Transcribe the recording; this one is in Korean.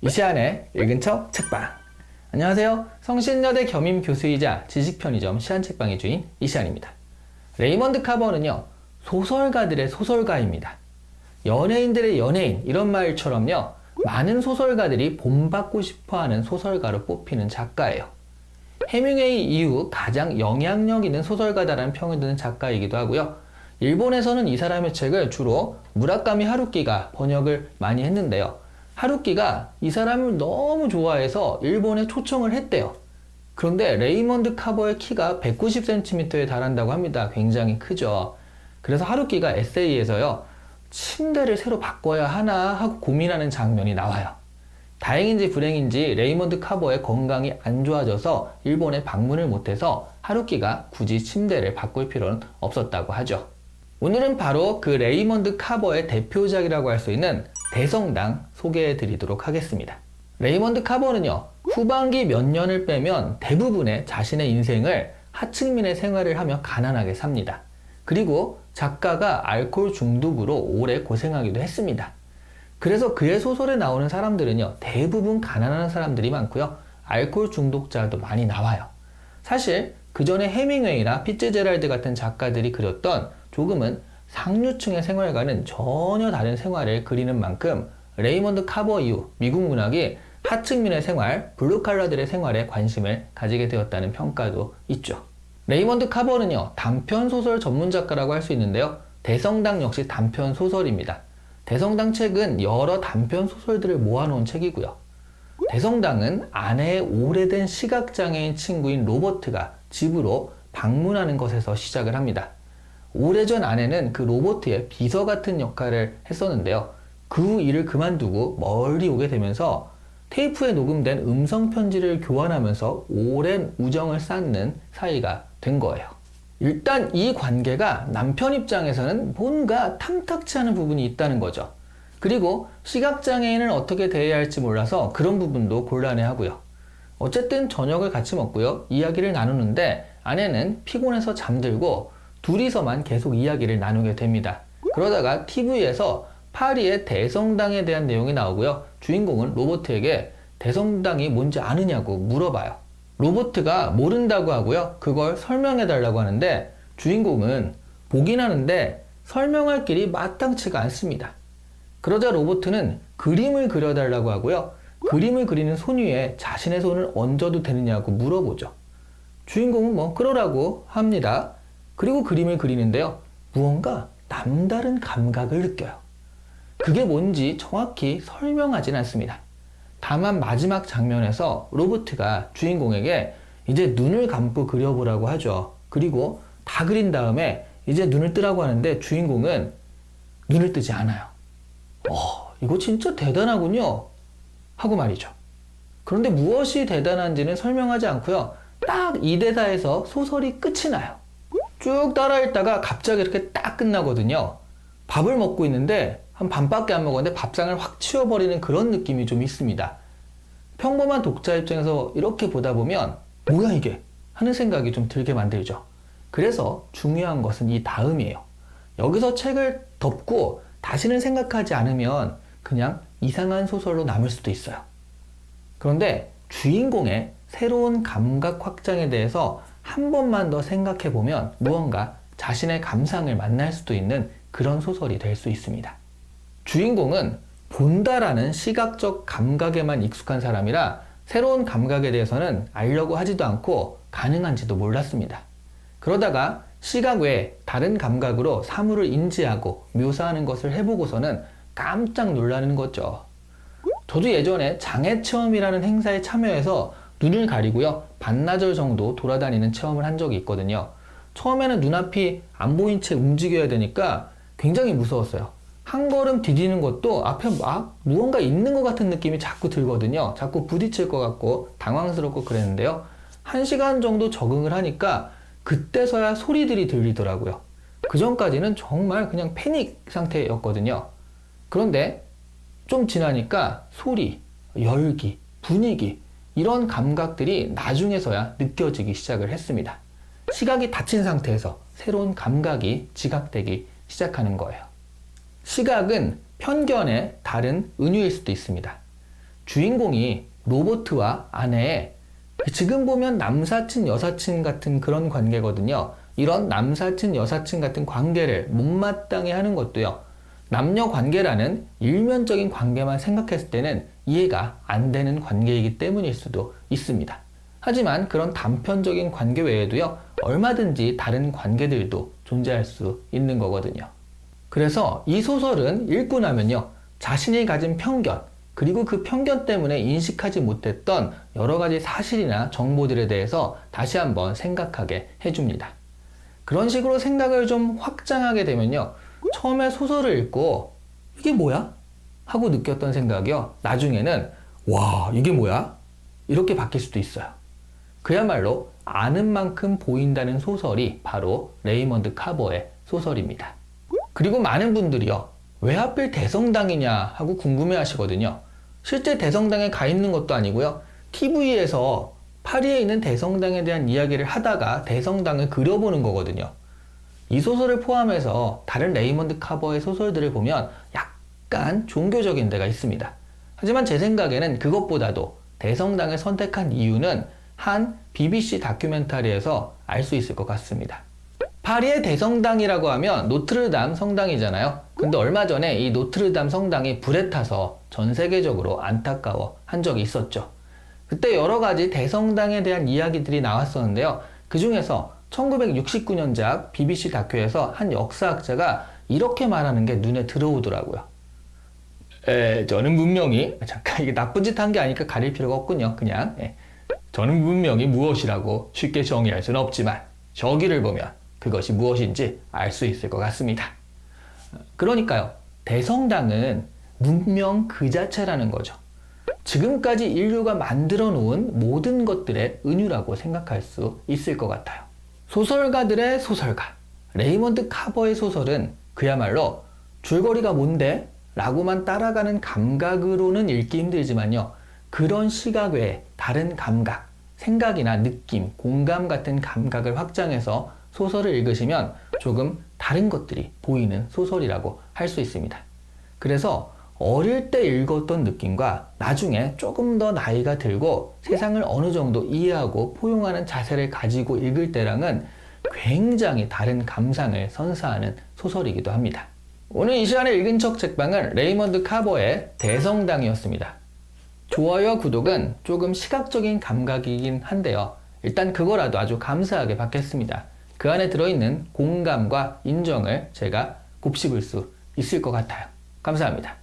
이시안의 읽은 척 책방. 안녕하세요. 성신여대 겸임 교수이자 지식편의점 시안책방의 주인 이시안입니다. 레이먼드 카버는요, 소설가들의 소설가입니다. 연예인들의 연예인 이런 말처럼요, 많은 소설가들이 본받고 싶어하는 소설가로 뽑히는 작가예요. 해밍웨이 이후 가장 영향력 있는 소설가다라는 평을 듣는 작가이기도 하고요. 일본에서는 이 사람의 책을 주로 무라카미 하루키가 번역을 많이 했는데요. 하루키가 이 사람을 너무 좋아해서 일본에 초청을 했대요. 그런데 레이먼드 카버의 키가 190cm에 달한다고 합니다. 굉장히 크죠. 그래서 하루키가 에세이에서요, 침대를 새로 바꿔야 하나 하고 고민하는 장면이 나와요. 다행인지 불행인지 레이먼드 카버의 건강이 안 좋아져서 일본에 방문을 못해서 하루키가 굳이 침대를 바꿀 필요는 없었다고 하죠. 오늘은 바로 그 레이먼드 카버의 대표작이라고 할 수 있는 대성당 소개해 드리도록 하겠습니다. 레이먼드 카버는요, 후반기 몇 년을 빼면 대부분의 자신의 인생을 하층민의 생활을 하며 가난하게 삽니다. 그리고 작가가 알코올 중독으로 오래 고생하기도 했습니다. 그래서 그의 소설에 나오는 사람들은요, 대부분 가난한 사람들이 많고요, 알코올 중독자도 많이 나와요. 사실 그 전에 해밍웨이나 피츠제랄드 같은 작가들이 그렸던 조금은 상류층의 생활과는 전혀 다른 생활을 그리는 만큼 레이먼드 카버 이후 미국 문학이 하층민의 생활, 블루칼라들의 생활에 관심을 가지게 되었다는 평가도 있죠. 레이먼드 카버는요, 단편소설 전문작가라고 할 수 있는데요, 대성당 역시 단편소설입니다. 대성당 책은 여러 단편소설들을 모아놓은 책이고요. 대성당은 아내의 오래된 시각장애인 친구인 로버트가 집으로 방문하는 것에서 시작을 합니다. 오래전 아내는 그 로버트의 비서 같은 역할을 했었는데요. 그 후 일을 그만두고 멀리 오게 되면서 테이프에 녹음된 음성 편지를 교환하면서 오랜 우정을 쌓는 사이가 된 거예요. 일단 이 관계가 남편 입장에서는 뭔가 탐탁치 않은 부분이 있다는 거죠. 그리고 시각장애인을 어떻게 대해야 할지 몰라서 그런 부분도 곤란해하고요. 어쨌든 저녁을 같이 먹고요, 이야기를 나누는데 아내는 피곤해서 잠들고 둘이서만 계속 이야기를 나누게 됩니다. 그러다가 TV에서 파리의 대성당에 대한 내용이 나오고요. 주인공은 로버트에게 대성당이 뭔지 아느냐고 물어봐요. 로버트가 모른다고 하고요. 그걸 설명해 달라고 하는데 주인공은 보긴 하는데 설명할 길이 마땅치가 않습니다. 그러자 로버트는 그림을 그려달라고 하고요. 그림을 그리는 손 위에 자신의 손을 얹어도 되느냐고 물어보죠. 주인공은 뭐 그러라고 합니다. 그리고 그림을 그리는데요, 무언가 남다른 감각을 느껴요. 그게 뭔지 정확히 설명하진 않습니다. 다만 마지막 장면에서 로버트가 주인공에게 이제 눈을 감고 그려보라고 하죠. 그리고 다 그린 다음에 이제 눈을 뜨라고 하는데 주인공은 눈을 뜨지 않아요. 이거 진짜 대단하군요 하고 말이죠. 그런데 무엇이 대단한지는 설명하지 않고요, 딱 이 대사에서 소설이 끝이 나요. 쭉 따라 읽다가 갑자기 이렇게 딱 끝나거든요. 밥을 먹고 있는데 한 반밖에 안 먹었는데 밥상을 확 치워버리는 그런 느낌이 좀 있습니다. 평범한 독자 입장에서 이렇게 보다 보면 뭐야 이게? 하는 생각이 좀 들게 만들죠. 그래서 중요한 것은 이 다음이에요. 여기서 책을 덮고 다시는 생각하지 않으면 그냥 이상한 소설로 남을 수도 있어요. 그런데 주인공의 새로운 감각 확장에 대해서 한 번만 더 생각해 보면 무언가 자신의 감상을 만날 수도 있는 그런 소설이 될 수 있습니다. 주인공은 본다라는 시각적 감각에만 익숙한 사람이라 새로운 감각에 대해서는 알려고 하지도 않고 가능한지도 몰랐습니다. 그러다가 시각 외에 다른 감각으로 사물을 인지하고 묘사하는 것을 해보고서는 깜짝 놀라는 거죠. 저도 예전에 장애체험이라는 행사에 참여해서 눈을 가리고요, 반나절 정도 돌아다니는 체험을 한 적이 있거든요. 처음에는 눈앞이 안 보인 채 움직여야 되니까 굉장히 무서웠어요. 한 걸음 디디는 것도 앞에 막 무언가 있는 것 같은 느낌이 자꾸 들거든요. 자꾸 부딪힐 것 같고 당황스럽고 그랬는데요. 1시간 정도 적응을 하니까 그때서야 소리들이 들리더라고요. 그 전까지는 정말 그냥 패닉 상태였거든요. 그런데 좀 지나니까 소리, 열기, 분위기 이런 감각들이 나중에서야 느껴지기 시작을 했습니다. 시각이 닫힌 상태에서 새로운 감각이 지각되기 시작하는 거예요. 시각은 편견의 다른 은유일 수도 있습니다. 주인공이 로버트와 아내의 지금 보면 남사친, 여사친 같은 그런 관계거든요. 이런 남사친, 여사친 같은 관계를 못마땅해 하는 것도요. 남녀 관계라는 일면적인 관계만 생각했을 때는 이해가 안 되는 관계이기 때문일 수도 있습니다. 하지만 그런 단편적인 관계 외에도요, 얼마든지 다른 관계들도 존재할 수 있는 거거든요. 그래서 이 소설은 읽고 나면요, 자신이 가진 편견, 그리고 그 편견 때문에 인식하지 못했던 여러 가지 사실이나 정보들에 대해서 다시 한번 생각하게 해줍니다. 그런 식으로 생각을 좀 확장하게 되면요, 처음에 소설을 읽고 이게 뭐야? 하고 느꼈던 생각이요, 나중에는 와, 이게 뭐야? 이렇게 바뀔 수도 있어요. 그야말로 아는 만큼 보인다는 소설이 바로 레이먼드 카버의 소설입니다. 그리고 많은 분들이요, 왜 하필 대성당이냐 하고 궁금해 하시거든요. 실제 대성당에 가 있는 것도 아니고요, TV에서 파리에 있는 대성당에 대한 이야기를 하다가 대성당을 그려보는 거거든요. 이 소설을 포함해서 다른 레이먼드 카버의 소설들을 보면 약간 종교적인 데가 있습니다. 하지만 제 생각에는 그것보다도 대성당을 선택한 이유는 한 BBC 다큐멘터리에서 알 수 있을 것 같습니다. 파리의 대성당이라고 하면 노트르담 성당이잖아요. 근데 얼마 전에 이 노트르담 성당이 불에 타서 전 세계적으로 안타까워 한 적이 있었죠. 그때 여러 가지 대성당에 대한 이야기들이 나왔었는데요. 그 중에서 1969년작 BBC 다큐에서 한 역사학자가 이렇게 말하는 게 눈에 들어오더라고요. 저는 분명히, 잠깐 이게 나쁜 짓 한 게 아니니까 가릴 필요가 없군요. 그냥 저는 분명히 무엇이라고 쉽게 정의할 수는 없지만 저기를 보면 그것이 무엇인지 알 수 있을 것 같습니다. 그러니까요, 대성당은 문명 그 자체라는 거죠. 지금까지 인류가 만들어 놓은 모든 것들의 은유라고 생각할 수 있을 것 같아요. 소설가들의 소설가, 레이먼드 카버의 소설은 그야말로 줄거리가 뭔데? 라고만 따라가는 감각으로는 읽기 힘들지만요, 그런 시각 외에 다른 감각, 생각이나 느낌, 공감 같은 감각을 확장해서 소설을 읽으시면 조금 다른 것들이 보이는 소설이라고 할 수 있습니다. 그래서 어릴 때 읽었던 느낌과 나중에 조금 더 나이가 들고 세상을 어느 정도 이해하고 포용하는 자세를 가지고 읽을 때랑은 굉장히 다른 감상을 선사하는 소설이기도 합니다. 오늘 이 시간에 읽은 척 책방은 레이먼드 카버의 대성당이었습니다. 좋아요와 구독은 조금 시각적인 감각이긴 한데요, 일단 그거라도 아주 감사하게 받겠습니다. 그 안에 들어있는 공감과 인정을 제가 곱씹을 수 있을 것 같아요. 감사합니다.